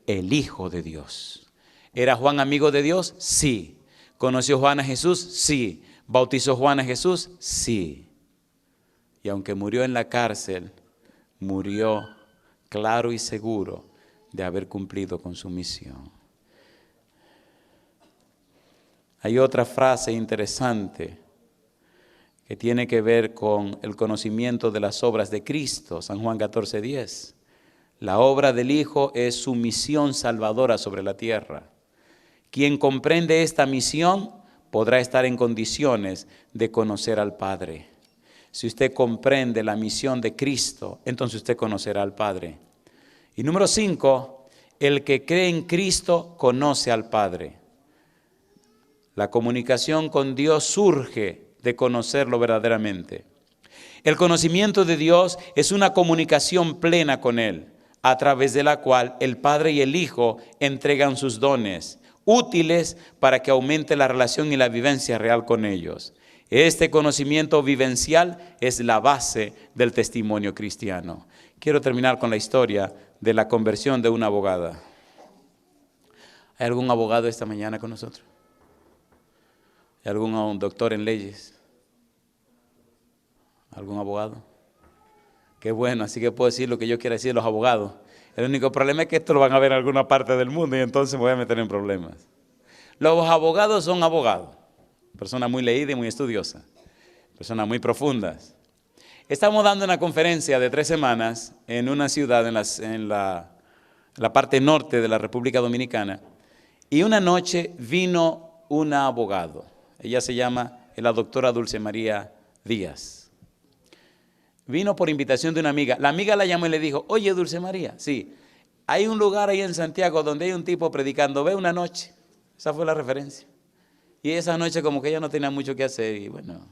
El Hijo de Dios. ¿Era Juan amigo de Dios? Sí. ¿Conoció Juan a Jesús? Sí. ¿Bautizó Juan a Jesús? Sí. Y aunque murió en la cárcel, murió claro y seguro de haber cumplido con su misión. Hay otra frase interesante que tiene que ver con el conocimiento de las obras de Cristo. San Juan 14:10. La obra del Hijo es su misión salvadora sobre la tierra. Quien comprende esta misión podrá estar en condiciones de conocer al Padre. Si usted comprende la misión de Cristo, entonces usted conocerá al Padre. Y número 5, el que cree en Cristo conoce al Padre. La comunicación con Dios surge de conocerlo verdaderamente. El conocimiento de Dios es una comunicación plena con Él, a través de la cual el Padre y el Hijo entregan sus dones, útiles para que aumente la relación y la vivencia real con ellos. Este conocimiento vivencial es la base del testimonio cristiano. Quiero terminar con la historia de la conversión de una abogada. ¿Hay algún abogado esta mañana con nosotros? ¿Hay algún doctor en leyes? ¿Algún abogado? Qué bueno, así que puedo decir lo que yo quiera decir de los abogados. El único problema es que esto lo van a ver en alguna parte del mundo y entonces me voy a meter en problemas. Los abogados son abogados, personas muy leídas y muy estudiosas, personas muy profundas. Estamos dando una conferencia de 3 semanas en una ciudad en la parte norte de la República Dominicana Y una noche vino una abogado. Ella se llama la doctora Dulce María Díaz. Vino por invitación de una amiga. La amiga la llamó y le dijo, oye, Dulce María, sí, hay un lugar ahí en Santiago donde hay un tipo predicando, ve una noche. Esa fue la referencia. Y esa noche como que ella no tenía mucho que hacer y bueno,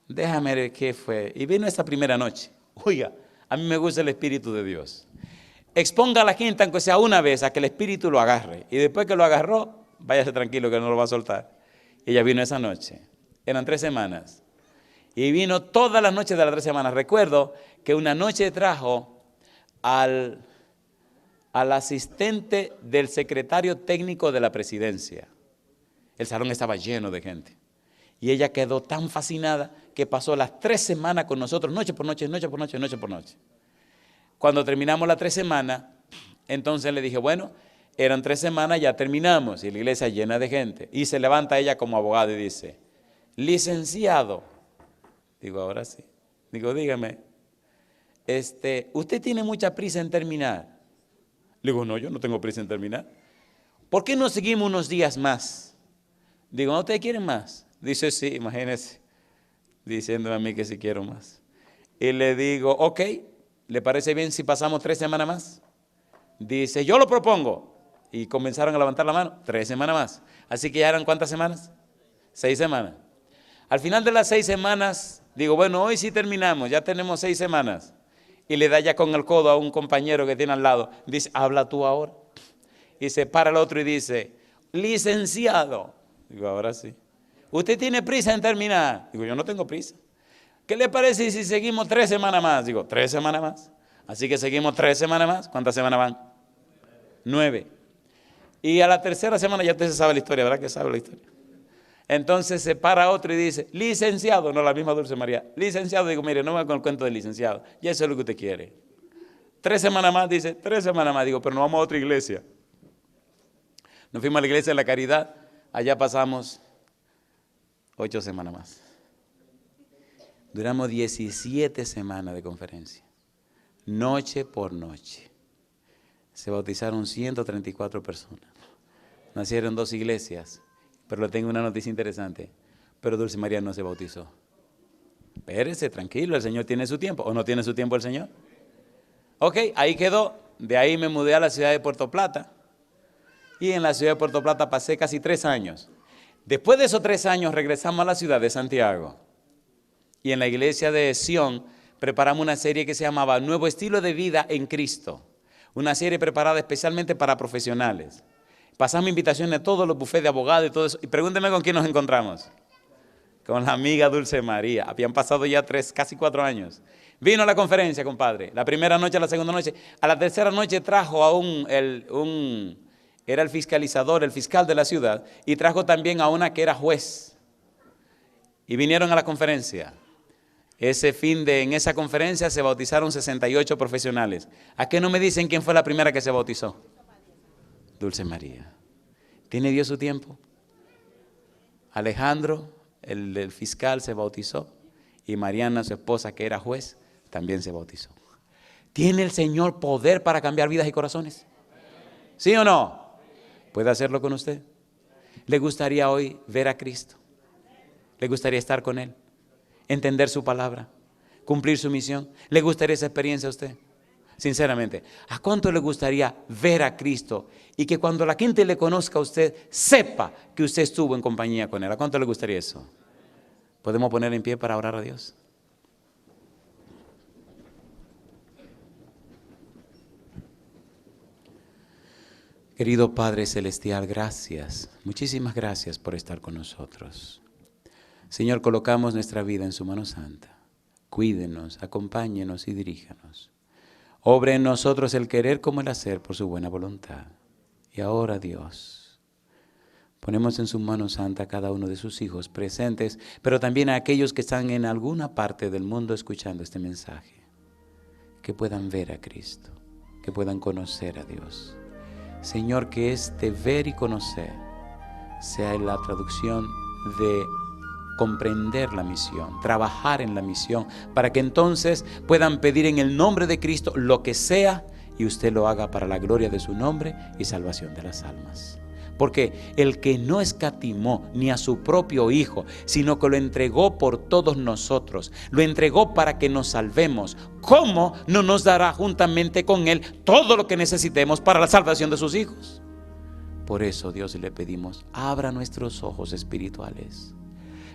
déjame ver qué fue. Y vino esa primera noche. Oiga, a mí me gusta el Espíritu de Dios. Exponga a la gente, aunque sea una vez, a que el Espíritu lo agarre. Y después que lo agarró, váyase tranquilo que no lo va a soltar. Y ella vino esa noche. Eran 3 semanas. Y vino todas las noches de las 3 semanas. Recuerdo que una noche trajo al asistente del secretario técnico de la presidencia. El salón estaba lleno de gente. Y ella quedó tan fascinada que pasó las 3 semanas con nosotros, noche por noche, noche por noche, noche por noche. Cuando terminamos las 3 semanas, entonces le dije, bueno, eran 3 semanas, ya terminamos. Y la iglesia llena de gente. Y se levanta ella como abogada y dice, licenciado. Digo, ahora sí. Digo, dígame, ¿usted tiene mucha prisa en terminar? Le digo, no, yo no tengo prisa en terminar. ¿Por qué no seguimos unos días más? Digo, ¿no ustedes quieren más? Dice, sí, imagínense, diciéndome a mí que sí quiero más. Y le digo, ok, ¿le parece bien si pasamos 3 semanas más? Dice, yo lo propongo. Y comenzaron a levantar la mano, 3 semanas más. Así que ya eran ¿cuántas semanas? 6 semanas. Al final de las 6 semanas, digo, bueno, hoy sí terminamos, ya tenemos 6 semanas. Y le da ya con el codo a un compañero que tiene al lado. Dice, habla tú ahora. Y se para el otro y dice, licenciado. Digo, ahora sí. ¿Usted tiene prisa en terminar? Digo, yo no tengo prisa. ¿Qué le parece si seguimos 3 semanas más? Digo, 3 semanas más. Así que seguimos 3 semanas más. ¿Cuántas semanas van? 9. Y a la 3ª semana ya usted se sabe la historia, ¿verdad que sabe la historia? Entonces se para otro y dice, licenciado, no la misma Dulce María, licenciado. Digo, mire, no me con el cuento del licenciado, ya eso es lo que usted quiere. 3 semanas más, dice, 3 semanas más. Digo, pero nos vamos a otra iglesia. Nos fuimos a la iglesia de la Caridad, allá pasamos 8 semanas más. Duramos 17 semanas de conferencia, noche por noche. Se bautizaron 134 personas. Nacieron 2 iglesias. Pero le tengo una noticia interesante. Pero Dulce María no se bautizó. Espérese, tranquilo, el Señor tiene su tiempo. ¿O no tiene su tiempo el Señor? Ok, ahí quedó. De ahí me mudé a la ciudad de Puerto Plata. Y en la ciudad de Puerto Plata pasé casi 3 años. Después de esos 3 años regresamos a la ciudad de Santiago. Y en la iglesia de Sion preparamos una serie que se llamaba Nuevo Estilo de Vida en Cristo. Una serie preparada especialmente para profesionales. Pasamos invitaciones a todos los bufetes de abogados y todo eso. Y pregúnteme con quién nos encontramos. Con la amiga Dulce María. Habían pasado ya 3, casi 4 años. Vino a la conferencia, compadre. La primera noche, la segunda noche. A la tercera noche trajo a era el fiscalizador, el fiscal de la ciudad. Y trajo también a una que era juez. Y vinieron a la conferencia. En esa conferencia se bautizaron 68 profesionales. ¿A qué no me dicen quién fue la primera que se bautizó? Dulce María. ¿Tiene Dios su tiempo? Alejandro, el fiscal, se bautizó. Y Mariana, su esposa, que era juez, también se bautizó. ¿Tiene el Señor poder para cambiar vidas y corazones? ¿Sí o no? ¿Puede hacerlo con usted? ¿Le gustaría hoy ver a Cristo? ¿Le gustaría estar con Él? ¿Entender su palabra? ¿Cumplir su misión? ¿Le gustaría esa experiencia a usted? Sinceramente, ¿a cuánto le gustaría ver a Cristo y que cuando la gente le conozca a usted, sepa que usted estuvo en compañía con Él? ¿A cuánto le gustaría eso? ¿Podemos poner en pie para orar a Dios? Querido Padre Celestial, gracias, muchísimas gracias por estar con nosotros. Señor, colocamos nuestra vida en su mano santa. Cuídenos, acompáñenos y diríjanos. Obre en nosotros el querer como el hacer por su buena voluntad. Y ahora, Dios, ponemos en su mano santa a cada uno de sus hijos presentes, pero también a aquellos que están en alguna parte del mundo escuchando este mensaje. Que puedan ver a Cristo, que puedan conocer a Dios. Señor, que este ver y conocer sea la traducción de comprender la misión, trabajar en la misión, para que entonces puedan pedir en el nombre de Cristo lo que sea y usted lo haga para la gloria de su nombre y salvación de las almas. Porque el que no escatimó ni a su propio Hijo, sino que lo entregó por todos nosotros, lo entregó para que nos salvemos, ¿cómo no nos dará juntamente con Él todo lo que necesitemos para la salvación de sus hijos? Por eso, Dios, le pedimos, abra nuestros ojos espirituales.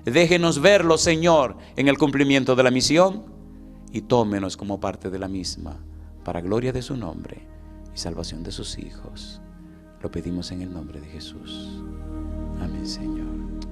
Déjenos verlo, Señor, en el cumplimiento de la misión, y tómenos como parte de la misma, para gloria de su nombre y salvación de sus hijos. Lo pedimos en el nombre de Jesús. Amén, Señor.